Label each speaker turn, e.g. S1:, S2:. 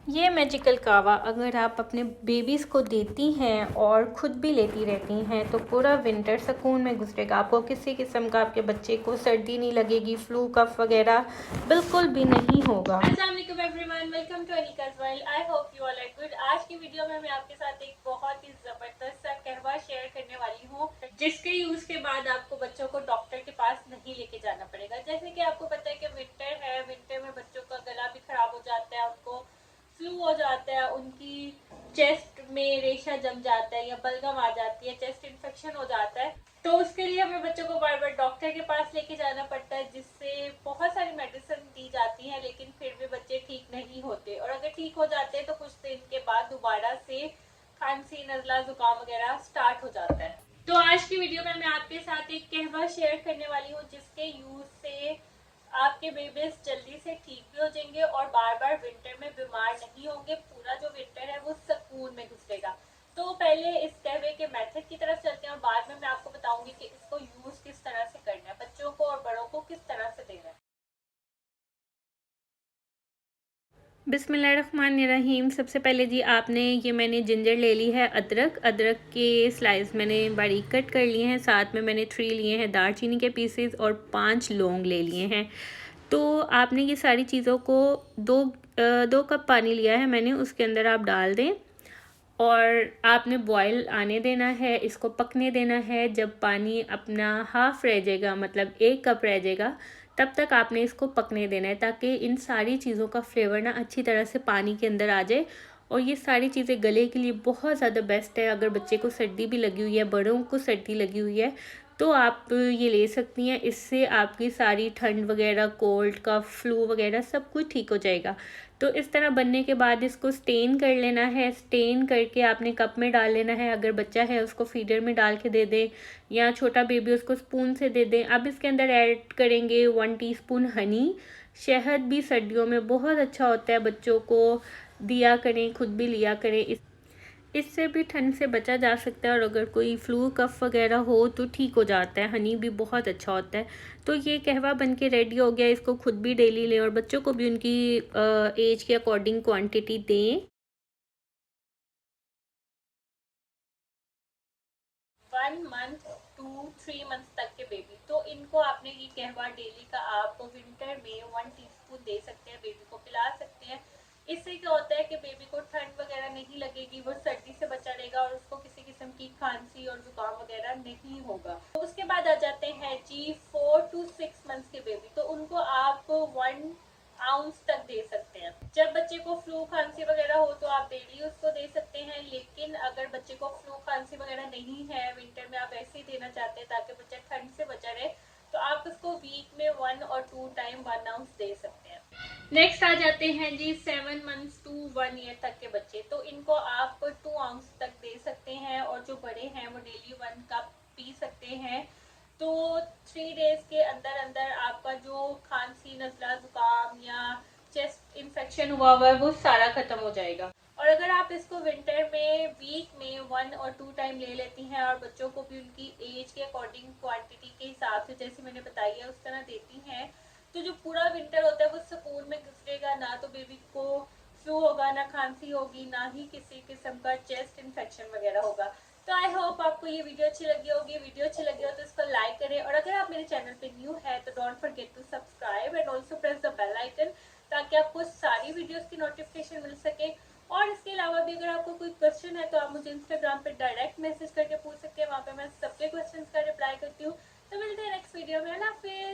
S1: ये मैजिकल कावा अगर आप अपने बेबीज़ को देती हैं और ख़ुद भी लेती रहती हैं तो पूरा विंटर सुकून में गुजरेगा। आपको किसी किस्म का आपके बच्चे को सर्दी नहीं लगेगी, फ्लू कफ वगैरह बिल्कुल भी नहीं होगा। अस्सलाम वालेकुम everyone, welcome to Anika's world. I hope you all are good. आज की वीडियो में मैं आपके साथ एक बहुत ही ज़बरदस्त सा कहवा शेयर करने वाली हूँ जिसके यूज़ के बाद आपको बच्चों को डॉक्टर के पास नहीं लेके जाना पड़ेगा। जैसे कि आपको पता है कि विंटर है, विंटर में बच्चों का गला भी ख़राब हो जाता है, उनको फ्लू हो जाता है, उनकी चेस्ट में रेशा जम जाता है या बलगम आ जाती है, चेस्ट इन्फेक्शन हो जाता है। तो उसके लिए हमें बच्चों को बार बार डॉक्टर के पास लेके जाना पड़ता है, जिससे बहुत सारी मेडिसिन दी जाती है, लेकिन फिर भी बच्चे ठीक नहीं होते। और अगर ठीक हो जाते हैं तो कुछ दिन के बाद दोबारा से खांसी, नज़ला, जुकाम वगैरह स्टार्ट हो जाता है। तो आज की वीडियो में मैं आपके साथ एक कहवा शेयर करने वाली हूँ जिसके यूज से आपके बेबीज जल्दी से ठीक भी हो जाएंगे और बार बार विंटर में बीमार नहीं होंगे। पूरा जो विंटर है वो सुकून में गुजरेगा। तो पहले इस कहवे के मेथड की तरफ चलते हैं और बाद में मैं आपको बताऊंगी कि इसको यूज किस तरह से करना है, बच्चों को और बड़ों को किस तरह से देना है। बिस्मिल्लाहिर्रहमानिर्रहीम। सबसे पहले जी आपने ये मैंने जिंजर ले ली है, अदरक के स्लाइस मैंने बारीक कट कर लिए हैं। साथ में मैंने 3 लिए हैं दालचीनी के पीसेस और 5 लौंग ले लिए हैं। तो आपने ये सारी चीज़ों को 2 कप पानी लिया है मैंने, उसके अंदर आप डाल दें और आपने बॉयल आने देना है, इसको पकने देना है। जब पानी अपना हाफ़ रह जाएगा, मतलब 1 कप रह जाएगा, तब तक आपने इसको पकने देना है ताकि इन सारी चीज़ों का फ्लेवर ना अच्छी तरह से पानी के अंदर आ जाए। और ये सारी चीज़ें गले के लिए बहुत ज़्यादा बेस्ट है। अगर बच्चे को सर्दी भी लगी हुई है, बड़ों को सर्दी लगी हुई है, तो आप ये ले सकती हैं। इससे आपकी सारी ठंड वगैरह, कोल्ड का फ्लू वगैरह सब कुछ ठीक हो जाएगा। तो इस तरह बनने के बाद इसको स्टेन कर लेना है। स्टेन करके आपने कप में डाल लेना है। अगर बच्चा है उसको फीडर में डाल के दे दें या छोटा बेबी उसको स्पून से दे दें। अब इसके अंदर ऐड करेंगे 1 टीस्पून हनी। शहद भी सर्दियों में बहुत अच्छा होता है, बच्चों को दिया करें, खुद भी लिया करें। इससे भी ठंड से बचा जा सकता है और अगर कोई फ्लू कफ वगैरह हो तो ठीक हो जाता है। हनी भी बहुत अच्छा होता है। तो ये कहवा बन के रेडी हो गया। इसको खुद भी डेली लें और बच्चों को भी उनकी एज के अकॉर्डिंग क्वांटिटी दें। 1 मंथ टू 3 मंथ तक के बेबी, तो इनको आपने ये कहवा डेली का आप विंटर में 1 टीस्पून दे सकते हैं, बेबी को पिला सकते हैं। इससे क्या होता है कि बेबी को ठंड वगैरह नहीं लगेगी, वो सर्दी से बचा रहेगा और उसको किसी किस्म की खांसी और जुकाम वगैरह नहीं होगा। तो उसके बाद आ जाते हैं जी 4 टू 6 मंथ्स के बेबी, तो उनको आप 1 आउंस तक दे सकते हैं। जब बच्चे को फ्लू खांसी वगैरह हो तो आप डेली उसको दे सकते हैं, लेकिन अगर बच्चे को फ्लू खांसी वगैरह नहीं है, विंटर में आप ऐसे ही देना चाहते हैं ताकि बच्चा ठंड से बचा रहे, तो आप उसको वीक में 1 और 2 टाइम 1 आउंस दे सकते हैं। नेक्स्ट आ जाते हैं जी 7 मंथ्स टू 1 ईयर तक के बच्चे, तो इनको आप 2 आउंस तक दे सकते हैं और जो बड़े हैं वो डेली 1 कप पी सकते हैं। तो 3 डेज के अंदर अंदर आपका जो खांसी, नज़ला, जुकाम या चेस्ट इन्फेक्शन हुआ है वो सारा खत्म हो जाएगा। और अगर आप इसको विंटर में वीक में 1 और 2 टाइम ले लेती हैं और बच्चों को भी उनकी एज के अकॉर्डिंग क्वांटिटी के हिसाब से जैसे मैंने बताई है उस तरह देती हैं, तो जो पूरा विंटर होता है वो सुकून में गुजरेगा। ना तो बेबी को फ्लू होगा, ना खांसी होगी, ना ही किसी किस्म का चेस्ट इन्फेक्शन वगैरह होगा। तो आई होप आपको ये वीडियो अच्छी लगी होगी। वीडियो अच्छी लगी हो तो इसको लाइक करें और अगर आप मेरे चैनल पे न्यू है तो don't forget to subscribe and also press the bell icon ताकि आपको सारी वीडियोस की नोटिफिकेशन मिल सके। और इसके अलावा भी अगर आपको कोई क्वेश्चन है तो आप मुझे इंस्टाग्राम पे डायरेक्ट मैसेज करके पूछ सकते हैं, वहाँ पे मैं सबके क्वेश्चन का रिप्लाई करती हूँ। तो मिलते हैं नेक्स्ट वीडियो में। अल्लाह हाफिज़।